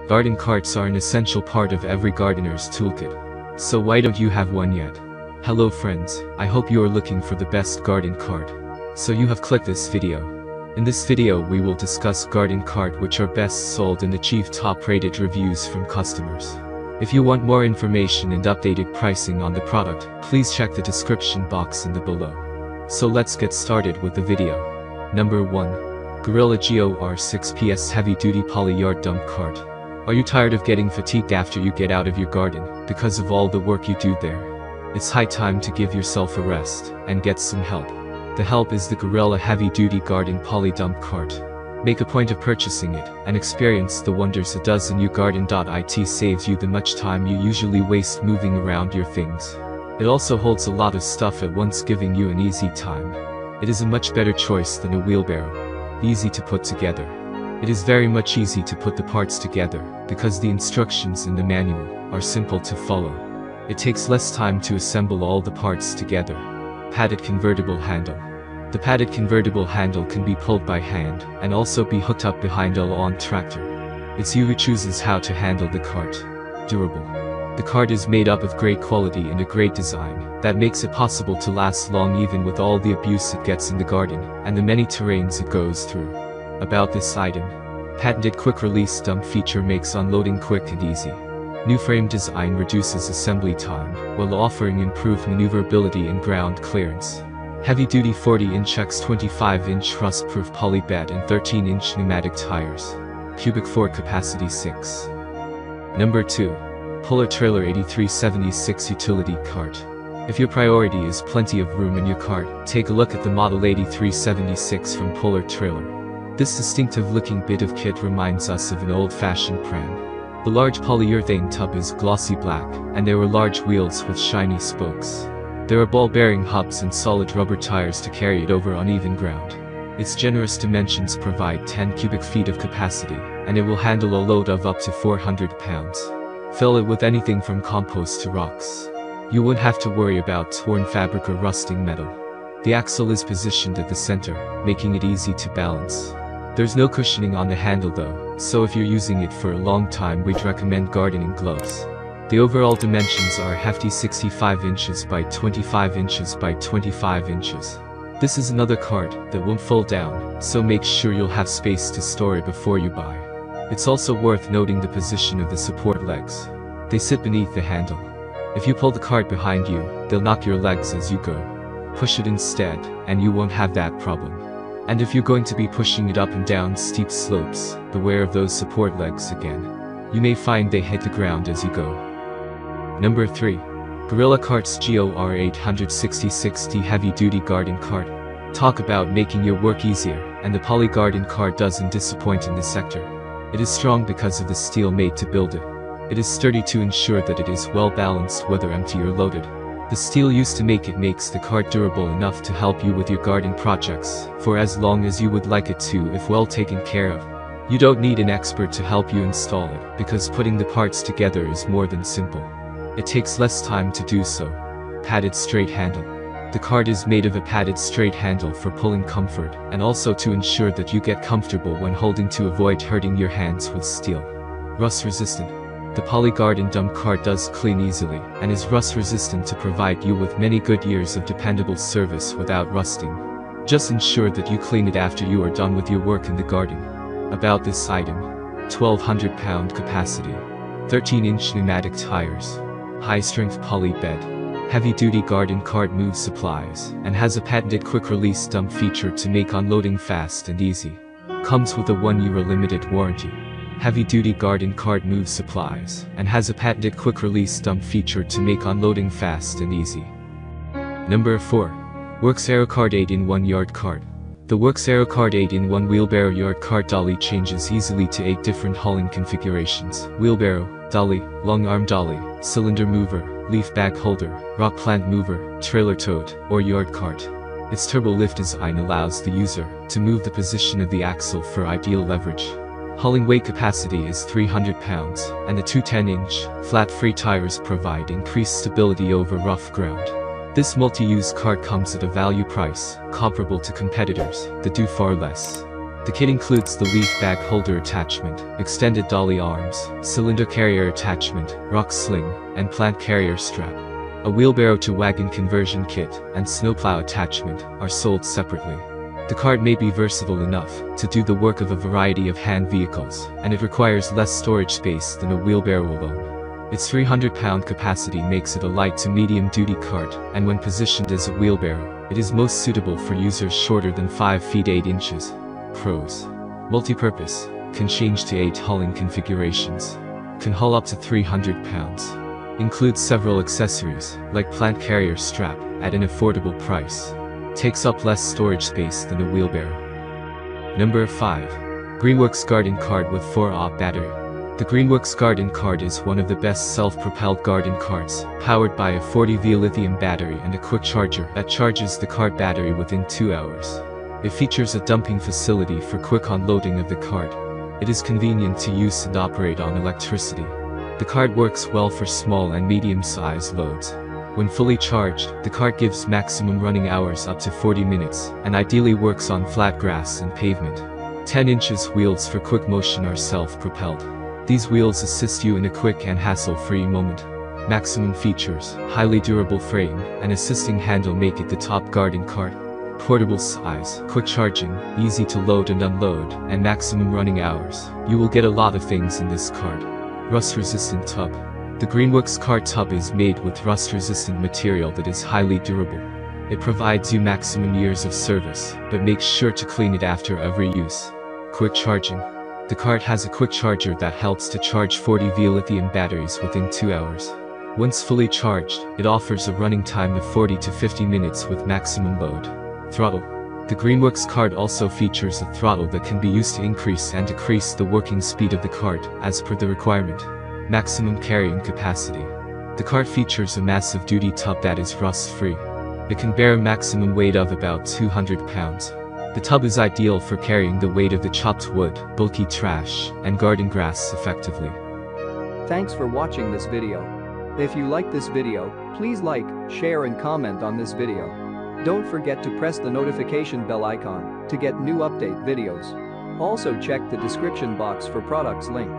Garden carts are an essential part of every gardener's toolkit. So why don't you have one yet? Hello friends, I hope you are looking for the best garden cart. So you have clicked this video. In this video we will discuss garden cart which are best sold and achieve top rated reviews from customers. If you want more information and updated pricing on the product, please check the description box in the below. So let's get started with the video. Number 1. Gorilla GOR 6PS Heavy Duty Poly Yard Dump Cart. Are you tired of getting fatigued after you get out of your garden, because of all the work you do there? It's high time to give yourself a rest, and get some help. The help is the Gorilla Heavy Duty Garden Poly Dump Cart. Make a point of purchasing it, and experience the wonders it does in your garden. It saves you the much time you usually waste moving around your things. It also holds a lot of stuff at once, giving you an easy time. It is a much better choice than a wheelbarrow. Easy to put together. It is very much easy to put the parts together, because the instructions in the manual are simple to follow. It takes less time to assemble all the parts together. Padded convertible handle. The padded convertible handle can be pulled by hand, and also be hooked up behind a lawn tractor. It's you who chooses how to handle the cart. Durable. The cart is made up of great quality and a great design, that makes it possible to last long even with all the abuse it gets in the garden, and the many terrains it goes through. About this item. Patented quick release dump feature makes unloading quick and easy. New frame design reduces assembly time, while offering improved maneuverability and ground clearance. Heavy duty 40-inch x 25-inch rust-proof poly bed and 13-inch pneumatic tires. Cubic 4 capacity 6. Number 2. Polar Trailer 8376 Utility Cart. If your priority is plenty of room in your cart, take a look at the model 8376 from Polar Trailer. This distinctive-looking bit of kit reminds us of an old-fashioned pram. The large polyurethane tub is glossy black, and there are large wheels with shiny spokes. There are ball-bearing hubs and solid rubber tires to carry it over uneven ground. Its generous dimensions provide 10 cubic feet of capacity, and it will handle a load of up to 400 pounds. Fill it with anything from compost to rocks. You won't have to worry about torn fabric or rusting metal. The axle is positioned at the center, making it easy to balance. There's no cushioning on the handle though, so if you're using it for a long time we'd recommend gardening gloves. The overall dimensions are a hefty 65 inches by 25 inches by 25 inches. This is another cart that won't fold down, so make sure you'll have space to store it before you buy. It's also worth noting the position of the support legs. They sit beneath the handle. If you pull the cart behind you, they'll knock your legs as you go. Push it instead, and you won't have that problem. And if you're going to be pushing it up and down steep slopes, beware of those support legs again. You may find they hit the ground as you go. Number 3. Gorilla Carts GOR 860 Heavy Duty Garden Cart. Talk about making your work easier, and the Poly Garden Cart doesn't disappoint in this sector. It is strong because of the steel made to build it. It is sturdy to ensure that it is well balanced whether empty or loaded. The steel used to make it makes the cart durable enough to help you with your garden projects, for as long as you would like it to if well taken care of. You don't need an expert to help you install it, because putting the parts together is more than simple. It takes less time to do so. Padded straight handle. The cart is made of a padded straight handle for pulling comfort, and also to ensure that you get comfortable when holding to avoid hurting your hands with steel. Rust resistant. The Poly Garden Dump Cart does clean easily, and is rust resistant to provide you with many good years of dependable service without rusting. Just ensure that you clean it after you are done with your work in the garden. About this item. 1200 pound capacity. 13-inch pneumatic tires. High-strength poly bed. Heavy-duty garden cart moves supplies, and has a patented quick-release dump feature to make unloading fast and easy. Comes with a 1-year limited warranty. Heavy-duty garden cart moves supplies, and has a patented quick-release dump feature to make unloading fast and easy. Number 4. Works AeroCart 8-in-1 Yard Cart. The Works AeroCart 8-in-1 Wheelbarrow Yard Cart dolly changes easily to 8 different hauling configurations: wheelbarrow, dolly, long arm dolly, cylinder mover, leaf bag holder, rock plant mover, trailer tote, or yard cart. Its turbo lift design allows the user to move the position of the axle for ideal leverage. Hauling weight capacity is 300 pounds, and the two 10-inch, flat-free tires provide increased stability over rough ground. This multi-use cart comes at a value price, comparable to competitors that do far less. The kit includes the leaf bag holder attachment, extended dolly arms, cylinder carrier attachment, rock sling, and plant carrier strap. A wheelbarrow to wagon conversion kit and snowplow attachment are sold separately. The cart may be versatile enough to do the work of a variety of hand vehicles, and it requires less storage space than a wheelbarrow alone. Its 300-pound capacity makes it a light to medium-duty cart, and when positioned as a wheelbarrow, it is most suitable for users shorter than 5 feet 8 inches. Pros: multi-purpose, can change to 8 hauling configurations, can haul up to 300 pounds, includes several accessories, like plant carrier strap, at an affordable price, takes up less storage space than a wheelbarrow. Number 5. Greenworks Garden Cart with 4Ah battery. The Greenworks Garden Cart is one of the best self-propelled garden carts, powered by a 40V lithium battery and a quick charger that charges the cart battery within 2 hours. It features a dumping facility for quick unloading of the cart. It is convenient to use and operate on electricity. The cart works well for small and medium-sized loads. When fully charged, the cart gives maximum running hours up to 40 minutes, and ideally works on flat grass and pavement. 10 inches wheels for quick motion are self-propelled. These wheels assist you in a quick and hassle-free moment. Maximum features, highly durable frame, and assisting handle make it the top garden cart. Portable size, quick charging, easy to load and unload, and maximum running hours. You will get a lot of things in this cart. Rust-resistant tub. The Greenworks cart tub is made with rust-resistant material that is highly durable. It provides you maximum years of service, but makes sure to clean it after every use. Quick charging. The cart has a quick charger that helps to charge 40V lithium batteries within 2 hours. Once fully charged, it offers a running time of 40 to 50 minutes with maximum load. Throttle. The Greenworks cart also features a throttle that can be used to increase and decrease the working speed of the cart, as per the requirement. Maximum carrying capacity. The cart features a massive duty tub that is rust-free. It can bear a maximum weight of about 200 pounds. The tub is ideal for carrying the weight of the chopped wood, bulky trash, and garden grass effectively. Thanks for watching this video. If you like this video, please like, share and comment on this video. Don't forget to press the notification bell icon to get new update videos. Also check the description box for products link.